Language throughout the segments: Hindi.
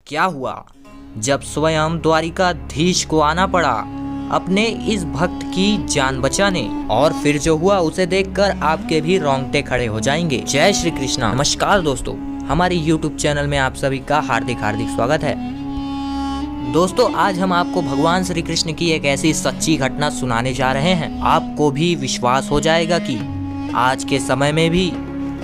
क्या हुआ जब स्वयं द्वारिकाधीश को आना पड़ा अपने इस भक्त की जान बचाने। और फिर जो हुआ उसे देखकर आपके भी रोंगटे खड़े हो जाएंगे। जय श्री कृष्णा। नमस्कार दोस्तों, हमारे YouTube चैनल में आप सभी का हार्दिक स्वागत है। दोस्तों, आज हम आपको भगवान श्री कृष्ण की एक ऐसी सच्ची घटना सुनाने जा रहे हैं। आपको भी विश्वास हो जाएगा कि आज के समय में भी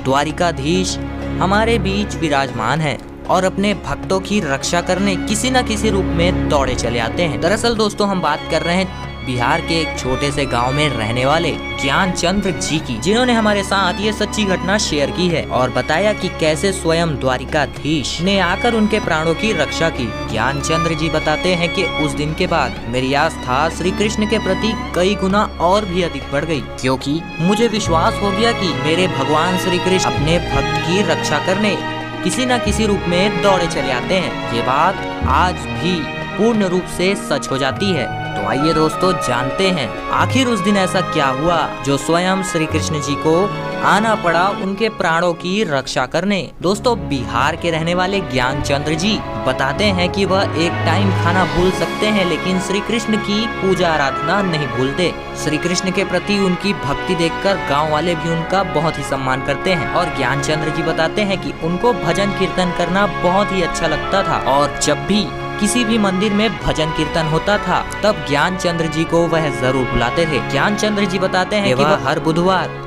द्वारिकाधीश हमारे बीच विराजमान है और अपने भक्तों की रक्षा करने किसी न किसी रूप में दौड़े चले आते हैं। दरअसल दोस्तों, हम बात कर रहे हैं बिहार के एक छोटे से गांव में रहने वाले ज्ञानचंद्र जी की, जिन्होंने हमारे साथ ये सच्ची घटना शेयर की है और बताया कि कैसे स्वयं द्वारिकाधीश ने आकर उनके प्राणों की रक्षा की। ज्ञानचंद्र जी बताते हैं कि उस दिन के बाद मेरी आस्था श्री कृष्ण के प्रति कई गुना और भी अधिक बढ़ गई, क्योंकि मुझे विश्वास हो गया कि मेरे भगवान श्री कृष्ण अपने भक्त की रक्षा करने किसी न किसी रूप में दौड़े चले आते हैं। ये बात आज भी पूर्ण रूप से सच हो जाती है। तो आइए दोस्तों, जानते हैं आखिर उस दिन ऐसा क्या हुआ जो स्वयं श्री कृष्ण जी को आना पड़ा उनके प्राणों की रक्षा करने। दोस्तों, बिहार के रहने वाले ज्ञानचंद्र जी बताते हैं कि वह एक टाइम खाना भूल सकते हैं, लेकिन श्री कृष्ण की पूजा आराधना नहीं भूलते। श्री कृष्ण के प्रति उनकी भक्ति देखकर गांव वाले भी उनका बहुत ही सम्मान करते हैं। और ज्ञानचंद्र जी बताते हैं कि उनको भजन कीर्तन करना बहुत ही अच्छा लगता था और जब भी किसी भी मंदिर में भजन कीर्तन होता था तब ज्ञानचंद्र जी को वह जरूर बुलाते थे। ज्ञानचंद्र जी बताते हैं कि वह हर बुधवार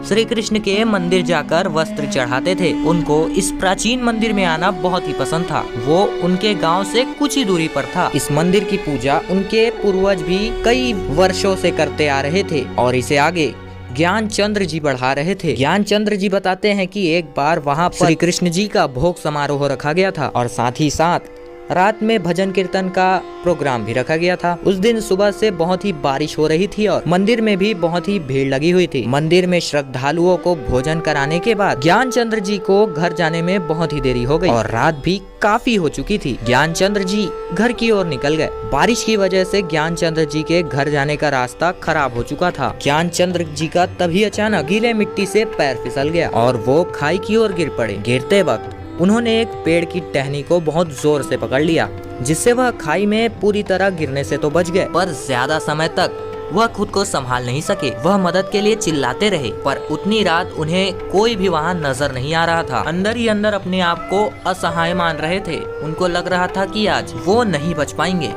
श्री कृष्ण के मंदिर जाकर वस्त्र चढ़ाते थे। उनको इस प्राचीन मंदिर में आना बहुत ही पसंद था। वो उनके गांव से कुछ ही दूरी पर था। इस मंदिर की पूजा उनके पूर्वज भी कई वर्षों से करते आ रहे थे और इसे आगे ज्ञानचंद्र जी बढ़ा रहे थे। ज्ञानचंद्र जी बताते हैं कि एक बार वहाँ पर श्री कृष्ण जी का भोग समारोह रखा गया था और साथ ही साथ रात में भजन कीर्तन का प्रोग्राम भी रखा गया था। उस दिन सुबह से बहुत ही बारिश हो रही थी और मंदिर में भी बहुत ही भीड़ लगी हुई थी। मंदिर में श्रद्धालुओं को भोजन कराने के बाद ज्ञानचंद्र जी को घर जाने में बहुत ही देरी हो गई और रात भी काफी हो चुकी थी। ज्ञानचंद्र जी घर की ओर निकल गए। बारिश की वजह से ज्ञानचंद्र जी के घर जाने का रास्ता खराब हो चुका था। ज्ञानचंद्र जी का तभी अचानक गीले मिट्टी से पैर फिसल गया और वो खाई की ओर गिर पड़े। गिरते वक्त उन्होंने एक पेड़ की टहनी को बहुत जोर से पकड़ लिया, जिससे वह खाई में पूरी तरह गिरने से तो बच गए, पर ज्यादा समय तक वह खुद को संभाल नहीं सके। वह मदद के लिए चिल्लाते रहे, पर उतनी रात उन्हें कोई भी वहाँ नजर नहीं आ रहा था। अंदर ही अंदर अपने आप को असहाय मान रहे थे। उनको लग रहा था कि आज वो नहीं बच पाएंगे।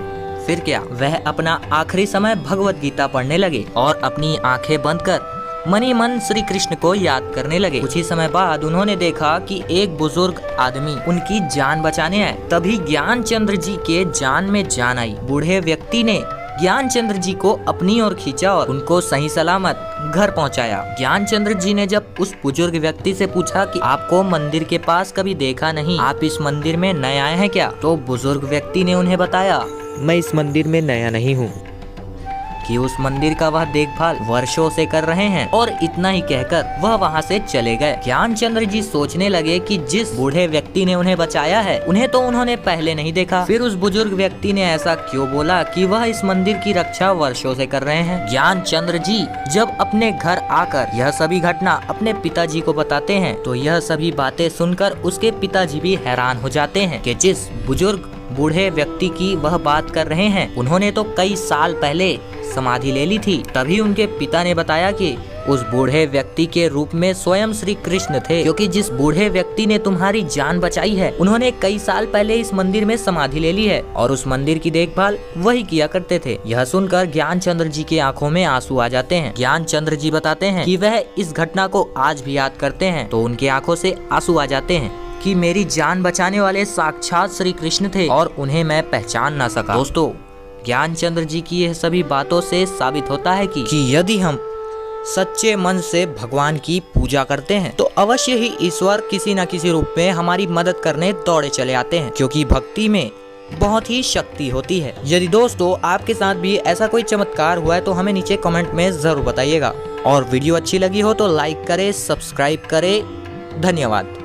फिर क्या, वह अपना आखिरी समय भगवत गीता पढ़ने लगे और अपनी आंखें बंद कर मनी मन श्री कृष्ण को याद करने लगे। कुछ ही समय बाद उन्होंने देखा कि एक बुजुर्ग आदमी उनकी जान बचाने आए। तभी ज्ञानचंद्र जी के जान में जान आई। बूढ़े व्यक्ति ने ज्ञानचंद्र जी को अपनी ओर खींचा और उनको सही सलामत घर पहुंचाया। ज्ञानचंद्र जी ने जब उस बुजुर्ग व्यक्ति से पूछा कि आपको मंदिर के पास कभी देखा नहीं, आप इस मंदिर में नए आए हैं क्या? तो बुजुर्ग व्यक्ति ने उन्हें बताया, मैं इस मंदिर में नया नहीं हूँ, कि उस मंदिर का वह देखभाल वर्षों से कर रहे हैं। और इतना ही कहकर वह वहाँ से चले गए। ज्ञानचंद्र जी सोचने लगे कि जिस बूढ़े व्यक्ति ने उन्हें बचाया है उन्हें तो उन्होंने पहले नहीं देखा, फिर उस बुजुर्ग व्यक्ति ने ऐसा क्यों बोला कि वह इस मंदिर की रक्षा वर्षों से कर रहे हैं। ज्ञानचंद्र जी जब अपने घर आकर यह सभी घटना अपने पिताजी को बताते हैं तो यह सभी बातें सुनकर उसके पिताजी भी हैरान हो जाते हैं कि जिस बुजुर्ग बूढ़े व्यक्ति की वह बात कर रहे हैं उन्होंने तो कई साल पहले समाधि ले ली थी। तभी उनके पिता ने बताया कि उस बूढ़े व्यक्ति के रूप में स्वयं श्री कृष्ण थे, क्योंकि जिस बूढ़े व्यक्ति ने तुम्हारी जान बचाई है उन्होंने कई साल पहले इस मंदिर में समाधि ले ली है और उस मंदिर की देखभाल वही किया करते थे। यह सुनकर ज्ञानचंद्र जी की आंखों में आंसू आ जाते हैं। ज्ञानचंद्र जी बताते हैं कि वह इस घटना को आज भी याद करते हैं तो उनकी आंखों से आंसू आ जाते हैं कि मेरी जान बचाने वाले साक्षात श्री कृष्ण थे और उन्हें मैं पहचान ना सका। दोस्तों, ज्ञानचंद्र जी की यह सभी बातों से साबित होता है कि यदि हम सच्चे मन से भगवान की पूजा करते हैं तो अवश्य ही ईश्वर किसी न किसी रूप में हमारी मदद करने दौड़े चले आते हैं, क्योंकि भक्ति में बहुत ही शक्ति होती है। यदि दोस्तों आपके साथ भी ऐसा कोई चमत्कार हुआ है तो हमें नीचे कमेंट में जरूर बताइएगा और वीडियो अच्छी लगी हो तो लाइक करें, सब्सक्राइब करें। धन्यवाद।